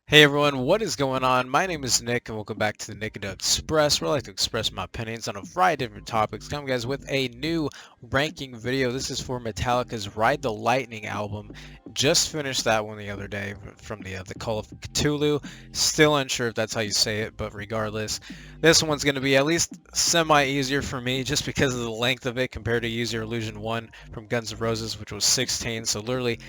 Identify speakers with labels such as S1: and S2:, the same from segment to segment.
S1: Hey everyone, what is going on? My name is Nick and welcome back to the Nick and Doug Express, where I like to express my opinions on a variety of different topics. Come guys with a new ranking video. This is for Metallica's Ride the Lightning album. Just finished that one the other day from the Call of Cthulhu. Still unsure if that's how you say it, but regardless, this one's going to be at least semi-easier for me just because of the length of it compared to Use Your Illusion 1 from Guns N' Roses, which was 16, so literally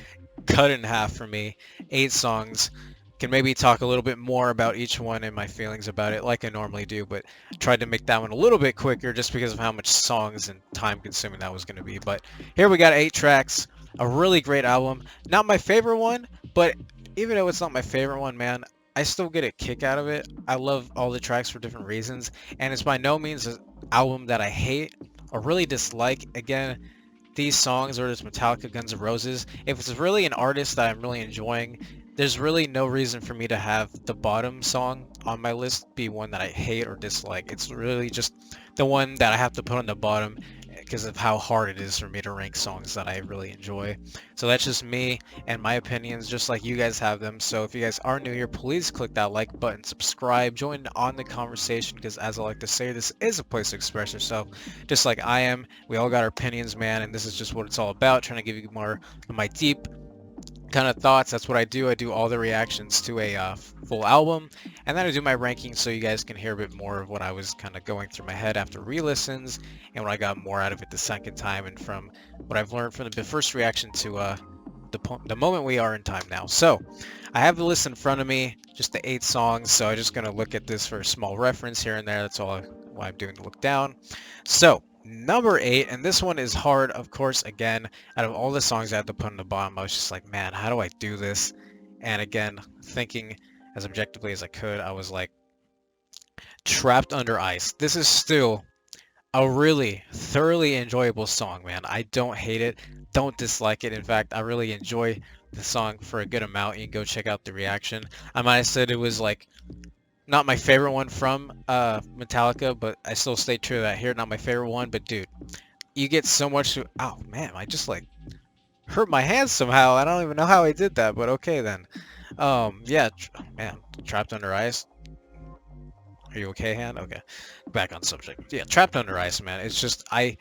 S1: cut in half for me. 8 songs. Can maybe talk a little bit more about each one and my feelings about it like I normally do, but tried to make that one a little bit quicker just because of how much songs and time consuming that was going to be. But here we got 8 tracks, a really great album. Not my favorite one, but even though it's not my favorite one, man, I still get a kick out of it. I love all the tracks for different reasons, and it's by no means an album that I hate or really dislike. Again, these songs, or it's Metallica, Guns N' Roses, if it's really an artist that I'm really enjoying, there's really no reason for me to have the bottom song on my list be one that I hate or dislike. It's really just the one that I have to put on the bottom because of how hard it is for me to rank songs that I really enjoy. So that's just me and my opinions, just like you guys have them. So if you guys are new here, please click that like button, subscribe, join on the conversation, because as I like to say, this is a place to express yourself, just like I am. We all got our opinions, man, and this is just what it's all about, trying to give you more of my deep kind of thoughts. That's what I do. I do all the reactions to a full album, and then I do my rankings so you guys can hear a bit more of what I was kind of going through my head after re-listens and what I got more out of it the second time, and from what I've learned from the first reaction to the moment we are in time now. So I have the list in front of me, just the 8 songs, so I'm just going to look at this for a small reference here and there. That's all why I'm doing to look down. So number 8, and this one is hard, of course. Again, out of all the songs I had to put on the bottom, I was just like, man, how do I do this? And again, thinking as objectively as I could, I was like, Trapped Under Ice. This is still a really thoroughly enjoyable song, man. I don't hate it, don't dislike it. In fact, I really enjoy the song for a good amount. You can go check out the reaction. I might have said it was like not my favorite one from Metallica, but I still stay true to that here. Not my favorite one, but dude, you get so much to... Oh man, I just like hurt my hands somehow. I don't even know how I did that, but okay then. Yeah, man, Trapped Under Ice. Are you okay, hand? Okay, back on subject. Yeah, Trapped Under Ice, man. It's just I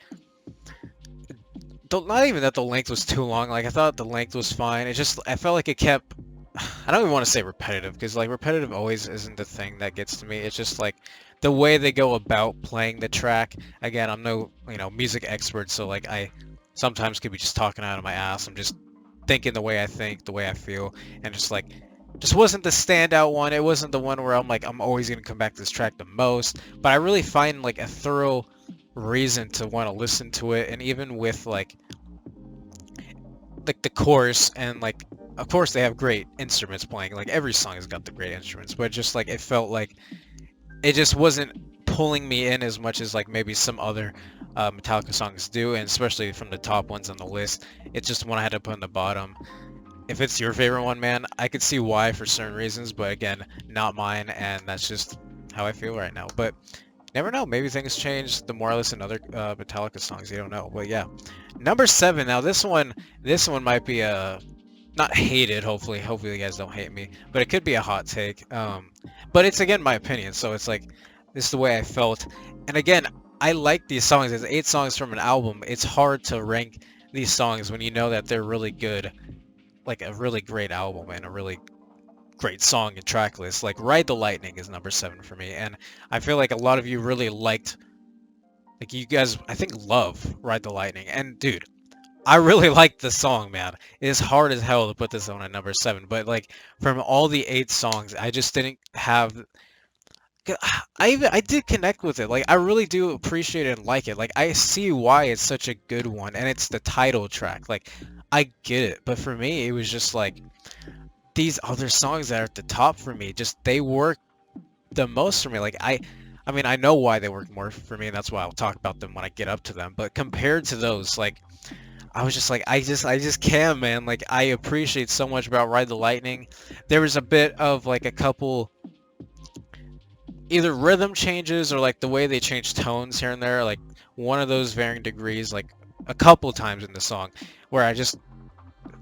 S1: don't, not even that the length was too long. Like I thought the length was fine. It just I felt like it kept. I don't even want to say repetitive, because like repetitive always isn't the thing that gets to me. It's just like the way they go about playing the track. Again, I'm no music expert, so like I sometimes could be just talking out of my ass. I'm just thinking the way I think, the way I feel, and just wasn't the standout one. It wasn't the one where I'm like I'm always gonna come back to this track the most. But I really find like a thorough reason to want to listen to it, and even with like the chorus, and like of course they have great instruments playing, like every song has got the great instruments, but just like it felt like it just wasn't pulling me in as much as like maybe some other Metallica songs do, and especially from the top ones on the list. It's just one I had to put on the bottom. If it's your favorite one, man, I could see why for certain reasons, but again, not mine, and that's just how I feel right now. But never know, maybe things change the more I listen to other Metallica songs. You don't know, but yeah. Number 7. Now this one might be a not hated. Hopefully you guys don't hate me, but it could be a hot take. But it's again my opinion, so it's like this is the way I felt. And again, I like these songs. There's 8 songs from an album. It's hard to rank these songs when you know that they're really good, like a really great album and a really great song and track list. Like Ride the Lightning is number 7 for me, and I feel like a lot of you really liked, like you guys I think love Ride the Lightning. And dude, I really like the song, man. It's hard as hell to put this one at number 7, but like from all the 8 songs, I just didn't have. I did connect with it. Like I really do appreciate it and like it. Like I see why it's such a good one, and it's the title track. Like I get it, but for me, it was just like these other songs that are at the top for me. Just they work the most for me. Like I mean, I know why they work more for me, and that's why I'll talk about them when I get up to them. But compared to those, like I was just like, I just can't, man. Like I appreciate so much about Ride the Lightning. There was a bit of like a couple either rhythm changes or like the way they change tones here and there, like one of those varying degrees, like a couple times in the song, where I just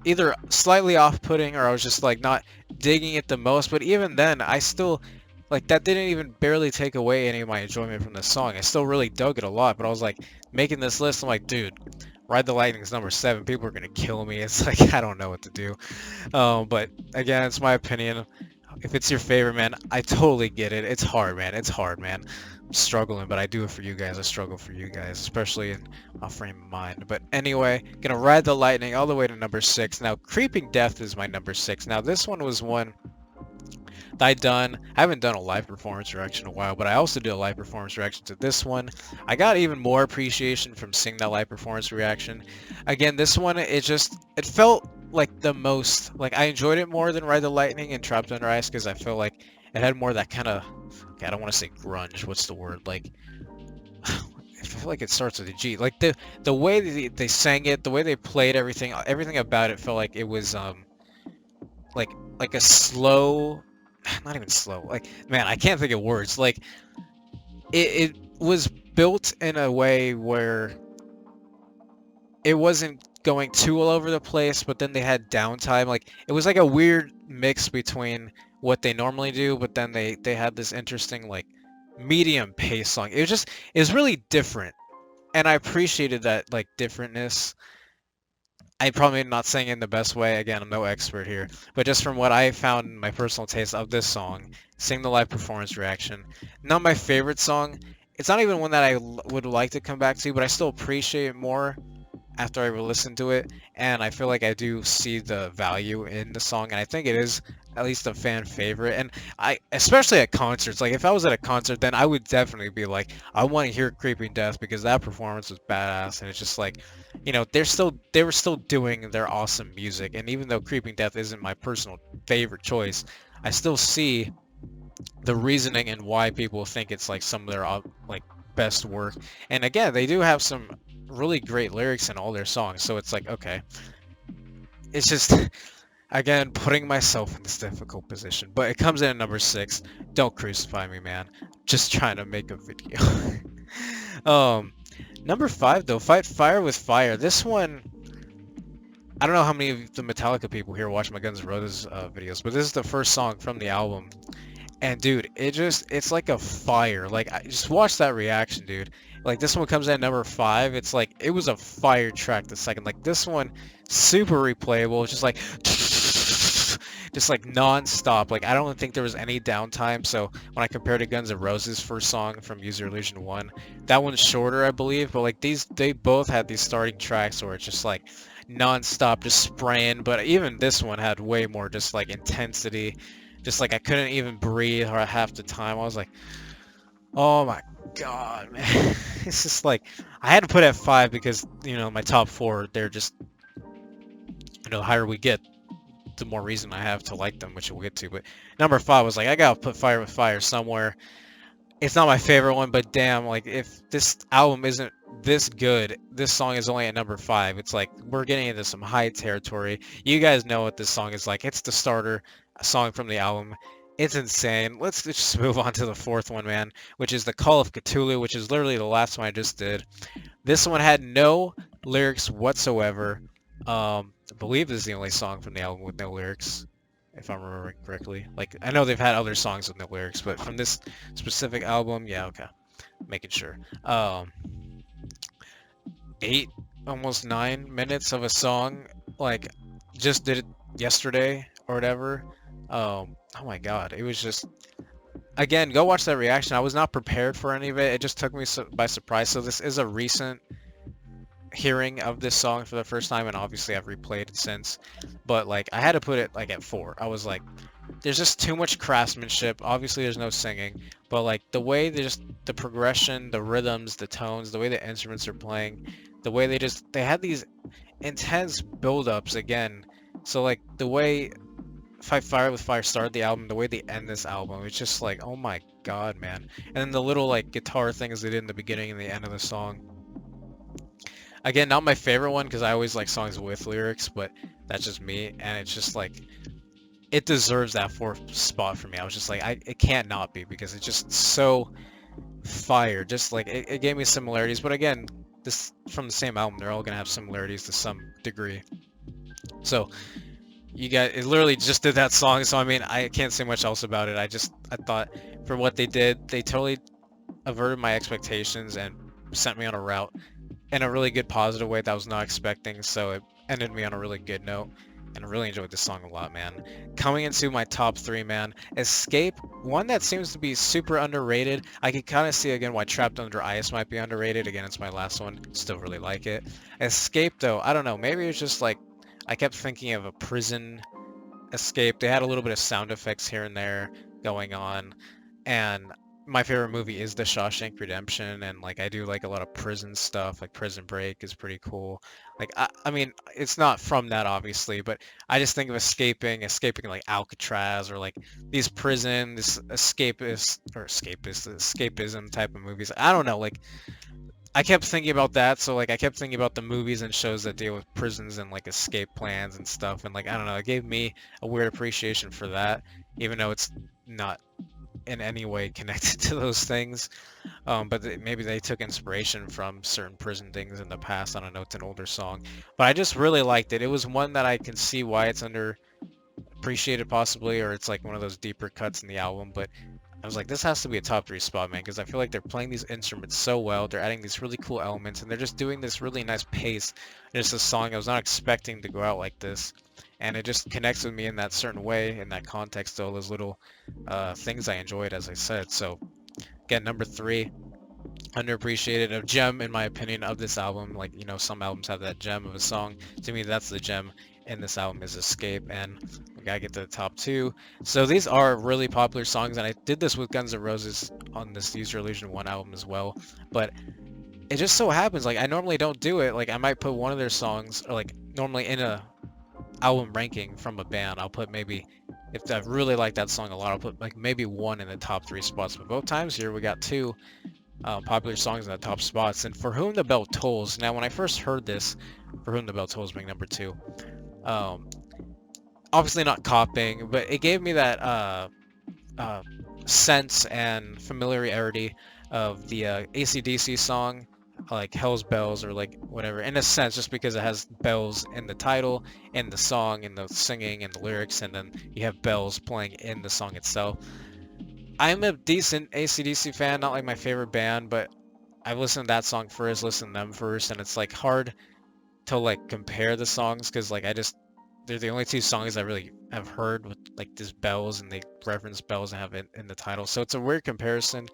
S1: either slightly off-putting or I was just like not digging it the most. But even then, I still like that didn't even barely take away any of my enjoyment from the song. I still really dug it a lot. But I was like making this list. I'm like, dude, Ride the Lightning's number 7. People are gonna kill me. It's like I don't know what to do. But again, it's my opinion. If it's your favorite, man, I totally get it. It's hard, man. It's hard, man. I'm struggling, but I do it for you guys. I struggle for you guys, especially in my frame of mind. But anyway, gonna Ride the Lightning all the way to number 6. Now, Creeping Death is my number 6. Now, this one was one that I haven't done a live performance reaction in a while, but I also did a live performance reaction to this one. I got even more appreciation from seeing that live performance reaction. Again, this one, it felt like the most, like I enjoyed it more than Ride the Lightning and Trapped Under Ice because I feel like it had more of that kind of, okay, I don't want to say grunge, what's the word, like, I feel like it starts with a G. Like the way they sang it, the way they played everything about it felt like it was like a slow, not even slow. Like man, I can't think of words. Like it was built in a way where it wasn't going too all over the place, but then they had downtime. Like it was like a weird mix between what they normally do, but then they had this interesting like medium pace song. It was really different, and I appreciated that like differentness. I'm probably not saying it in the best way. Again, I'm no expert here, but just from what I found in my personal taste of this song, seeing the live performance reaction, not my favorite song. It's not even one that would like to come back to, but I still appreciate it more after I listen to it, and I feel like I do see the value in the song, and I think it is at least a fan favorite. And especially at concerts, like if I was at a concert, then I would definitely be like, I want to hear Creeping Death because that performance was badass, and it's just like, they were still doing their awesome music, and even though Creeping Death isn't my personal favorite choice, I still see the reasoning and why people think it's like some of their like best work. And again, they do have some really great lyrics in all their songs, so it's like, okay, it's just again putting myself in this difficult position, but it comes in at number 6. Don't crucify me, man, just trying to make a video. um Number 5 though, Fight Fire with Fire. This one, I don't know how many of the Metallica people here watch my Guns N' Roses videos, but this is the first song from the album. And dude, it's like a fire. Like, I just watch that reaction, dude. Like, this one comes in at number 5. It's like, it was a fire track the second. Like, this one, super replayable. It's just like, just like non-stop. Like, I don't think there was any downtime. So, when I compare to Guns N' Roses' first song from Use Your Illusion 1, that one's shorter, I believe. But, like, they both had these starting tracks where it's just like, non-stop, just spraying. But even this one had way more just, like, intensity. Just like I couldn't even breathe or half the time. I was like, oh my god, man. It's just like, I had to put it at 5 because, my top 4, they're just, the higher we get, the more reason I have to like them, which we'll get to. But number 5 was like, I gotta put Fire with Fire somewhere. It's not my favorite one, but damn, like, if this album isn't this good, this song is only at number 5. It's like, we're getting into some high territory. You guys know what this song is like. It's the starter song from the album. It's insane. Let's just move on to the 4th one, man, which is the Call of Cthulhu, which is literally the last one I just did. This one had no lyrics whatsoever. I believe this is the only song from the album with no lyrics, if I'm remembering correctly. Like, I know they've had other songs with no lyrics, but from this specific album, yeah, okay. Making sure. 8, almost 9 minutes of a song. Like, just did it yesterday or whatever. Oh my god, it was just, again, go watch that reaction. I was not prepared for any of it. It just took me by surprise. So this is a recent hearing of this song for the first time, and obviously I've replayed it since. But like, I had to put it like at 4. I was like, there's just too much craftsmanship. Obviously there's no singing, but like the progression, the rhythms, the tones, the way the instruments are playing, the way they had these intense build-ups again. So like the way Fight Fire with Fire started the album, the way they end this album, it's just like, oh my god, man. And then the little like guitar things they did in the beginning and the end of the song. Again, not my favorite one because I always like songs with lyrics, but that's just me. And it's just like, it deserves that 4th spot for me. I was just like, it can't not be because it's just so fire. Just like, it gave me similarities. But again, this from the same album, they're all gonna have similarities to some degree. So you guys, it literally just did that song. So I mean, I can't say much else about it. I thought for what they did, they totally averted my expectations and sent me on a route in a really good positive way that I was not expecting. So it ended me on a really good note. And I really enjoyed this song a lot, man. Coming into my top three, man. Escape, one that seems to be super underrated. I could kind of see again why Trapped Under Ice might be underrated. Again, it's my last one. Still really like it. Escape, though, I don't know. Maybe it's just like I kept thinking of a prison escape. They had a little bit of sound effects here and there going on, and my favorite movie is The Shawshank Redemption, and like I do like a lot of prison stuff. Like Prison Break is pretty cool. Like I mean, it's not from that obviously, but I just think of escaping like Alcatraz or like these prison, this escapism type of movies. I don't know, like I kept thinking about that, so like I kept thinking about the movies and shows that deal with prisons and like escape plans and stuff, and like I don't know, it gave me a weird appreciation for that, even though it's not in any way connected to those things. But maybe they took inspiration from certain prison things in the past. I don't know, it's an older song, but I just really liked it. It was one that I can see why it's underappreciated possibly, or it's like one of those deeper cuts in the album, but I was like, this has to be a top three spot, man, because I feel like they're playing these instruments so well. They're adding these really cool elements, and they're just doing this really nice pace. Just a song I was not expecting to go out like this, and it just connects with me in that certain way, in that context, all those little things I enjoyed, as I said. So, again, number three, underappreciated, a gem in my opinion of this album. Like, you know, some albums have that gem of a song. To me, that's the gem in this album is Escape, and we gotta get to the top two. So these are really popular songs, and I did this with Guns N' Roses on this Use Your Illusion 1 album as well. But it just so happens, like I normally don't do it. Like I might put one of their songs, or like normally in a album ranking from a band, I'll put maybe if I really like that song a lot, I'll put like maybe one in the top three spots. But both times here we got two popular songs in the top spots. And For Whom the Bell Tolls. Now, when I first heard this, For Whom the Bell Tolls being number two, um, obviously not copying, but it gave me that uh, sense and familiarity of the AC/DC song, like Hell's Bells or like whatever, in a sense, just because it has bells in the title, in the song, in the singing, and the lyrics, and then you have bells playing in the song itself. I'm a decent AC/DC fan, not like my favorite band, but I've listened to that song first, listened to them first, and it's like hard to like compare the songs because like I just they're the only two songs I really have heard with like these bells and they reference bells and have it in the title. So it's a weird comparison.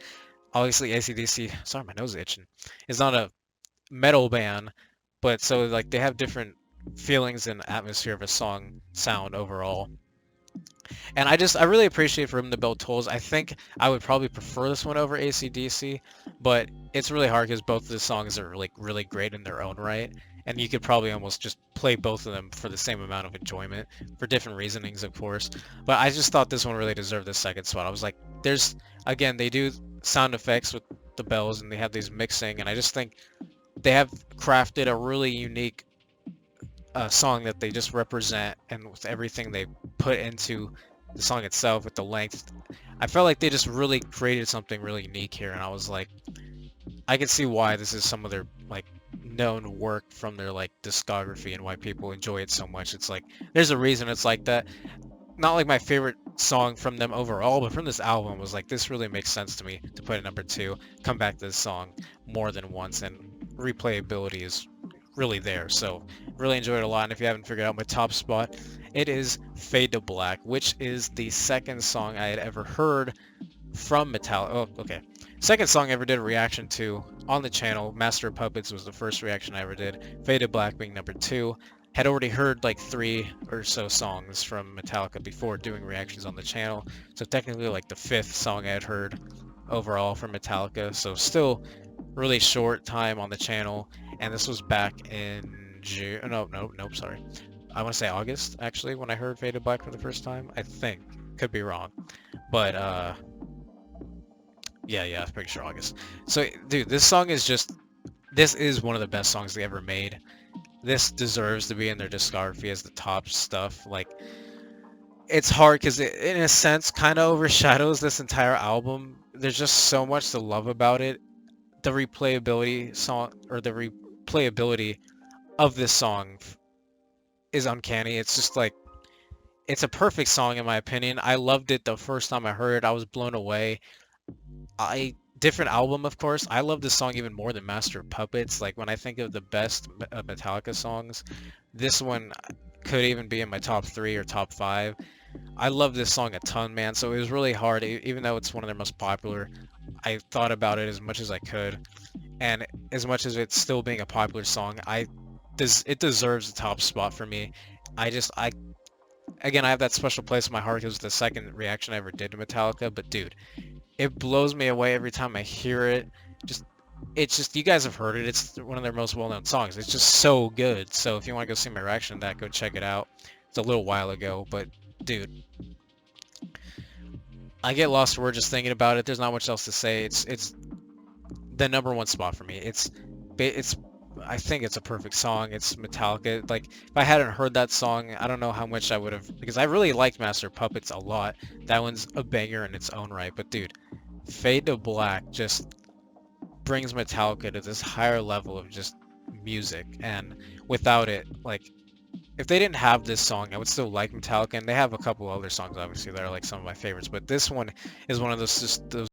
S1: Obviously AC/DC, sorry, my nose is itching, is not a metal band, but so like they have different feelings and atmosphere of a song sound overall. And I really appreciate From the Bell Tolls. I think I would probably prefer this one over AC/DC, but it's really hard because both of the songs are like really great in their own right. And you could probably almost just play both of them for the same amount of enjoyment, for different reasonings, of course. But I just thought this one really deserved the second spot. I was like, again, they do sound effects with the bells and they have these mixing, and I just think they have crafted a really unique song that they just represent, and with everything they put into the song itself, with the length, I felt like they just really created something really unique here, and I was like, I can see why this is some of their like known work from their like discography and why people enjoy it so much. It's like there's a reason it's like that. Not like my favorite song from them overall, but from this album was like this really makes sense to me to put it number two. Come back to this song more than once, and replayability is really there. So really enjoyed it a lot. And if you haven't figured out my top spot, it is Fade to Black, which is the second song I had ever heard from Metallica. Oh, okay. Second song I ever did a reaction to on the channel. Master of Puppets was the first reaction I ever did. Fade to Black being number two. Had already heard like three or so songs from Metallica before doing reactions on the channel. So technically like the fifth song I had heard overall from Metallica. So still really short time on the channel. And this was back in June. Nope, sorry. I want to say August, actually, when I heard Fade to Black for the first time. I think. Could be wrong. But, yeah, I'm pretty sure August. So, dude, this is one of the best songs they ever made. This deserves to be in their discography as the top stuff. Like, it's hard because it, in a sense, kind of overshadows this entire album. There's just so much to love about it. The replayability of this song is uncanny. It's just like, it's a perfect song in my opinion. I loved it the first time I heard it. I was blown away. Different album, of course. I love this song even more than Master of Puppets. Like when I think of the best Metallica songs, this one could even be in my top 3 or top 5. I love this song a ton, man. So it was really hard, even though it's one of their most popular. I thought about it as much as I could, and as much as it's still being a popular song, it deserves the top spot for me. I again, I have that special place in my heart because it's the second reaction I ever did to Metallica. But dude, it blows me away every time I hear it. Just it's just, you guys have heard it. It's one of their most well-known songs. It's just so good. So if you want to go see my reaction to that, go check it out. It's a little while ago, but dude, I get lost for words just thinking about it. There's not much else to say. It's the #1 spot for me. It's I think it's a perfect song. It's Metallica. Like if I hadn't heard that song, I don't know how much I would have, because I really liked Master of Puppets a lot. That one's a banger in its own right. But dude, Fade to Black just brings Metallica to this higher level of just music. And without it, like if they didn't have this song, I would still like Metallica. And they have a couple other songs obviously that are like some of my favorites. But this one is one of those just those